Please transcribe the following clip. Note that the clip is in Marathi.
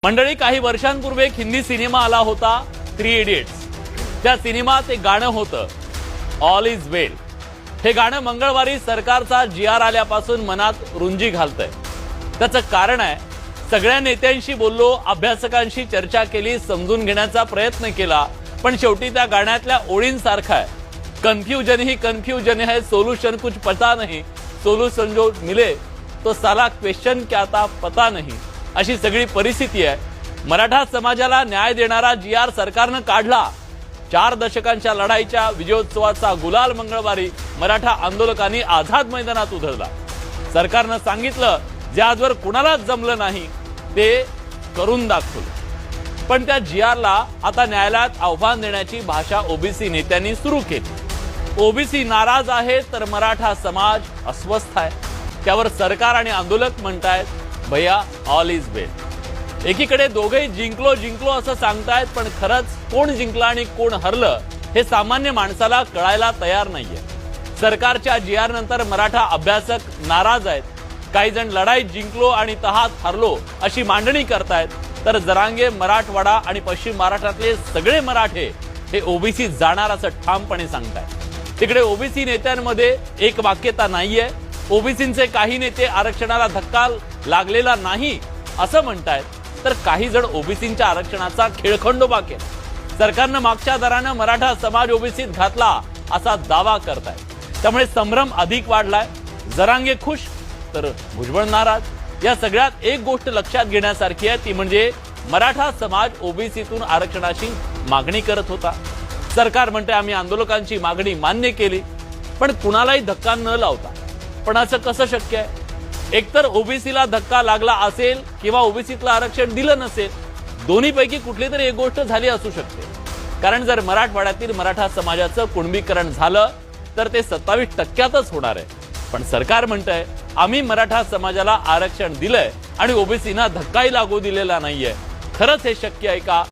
मंडळी, काही वर्षांपूर्वी एक हिंदी सिनेमा आला होता, 3 इडियट्स। त्या सिनेमात एक गाणं होतं, ऑल इज वेल। हे गाणं मंगळवारी सरकारचा GR आल्यापासून मनात रुंजी घालतंय। त्याचं कारण आहे, सगळ्या नेत्यांशी बोललो, अभ्यासकांशी चर्चा केली, समजून घेण्याचा प्रयत्न केला, पण शेवटी त्या गाण्यातल्या ओळींसारखा आहे, कन्फ्यूजन ही कन्फ्यूजन है, सोल्यूशन कुछ पता नहीं, सोल्यूशन जो मिले तो साला क्वेश्चन क्या था पता नहीं, अशी सगळी परिस्थिती आहे। मराठा समाजाला न्याय देणारा GR सरकारनं काढला। 4 दशकांच्या लढाईच्या विजयोत्सवाचा गुलाल मंगळवारी मराठा आंदोलकांनी आझाद मैदानात उधळला। सरकारनं सांगितलं, जे आजवर कुणालाच जमलं नाही ते करून दाखवलं। पण त्या GRला आता न्यायालयात आव्हान देण्याची भाषा ओबीसी नेत्यांनी सुरू केली। ओबीसी नाराज आहे तर मराठा समाज अस्वस्थ आहे। त्यावर सरकार आणि आंदोलक म्हणतायत, भैया ऑल इज वेल। एकीकडे दोघेही जिंकलो असं सांगतायत, पण खरंच कोण जिंकलं आणि कोण हरलं हे सामान्य माणसाला कळायला तयार नाहीये। सरकारच्या GR नंतर मराठा अभ्यासक नाराज आहेत। काही जण लढाईत जिंकलो आणि तहात हरलो अशी मांडणी करतायत, तर जरांगे मराठवाडा आणि पश्चिम महाराष्ट्रातले सगळे मराठे हे ओबीसी जाणार असं ठामपणे सांगतायत। तिकडे ओबीसी नेत्यांमध्ये एक वाक्यता नाहीये। ओबीसींचे काही नेते आरक्षणाला धक्का लागलेला नाही असं म्हणतायत, तर काही जण ओबीसींच्या आरक्षणाचा खेळखंडोबा केला। सरकारनं मागच्या दरानं मराठा समाज ओबीसीत घातला असा दावा करतायत। त्यामुळे संभ्रम अधिक वाढलाय। जरांगे खुश तर भुजबळ नाराज। या सगळ्यात एक गोष्ट लक्षात घेण्यासारखी आहे, ती म्हणजे मराठा समाज ओबीसीतून आरक्षणाची मागणी करत होता। सरकार म्हणते, आम्ही आंदोलकांची मागणी मान्य केली, पण कुणालाही धक्का न लावता। पण असं कसं शक्य आहे? एकतर ओबीसीला धक्का लागला असेल किंवा ओबीसीतलं आरक्षण दिलं नसेल, दोन्हीपैकी कुठली तरी एक गोष्ट झाली असू शकते। कारण जर मराठवाड्यातील मराठा समाजाचं कुणबीकरण झालं तर ते 27% होणार आहे। पण सरकार म्हणतंय, आम्ही मराठा समाजाला आरक्षण दिलंय आणि ओबीसीना धक्काही लागू दिलेला नाहीये। खरंच हे शक्य आहे का?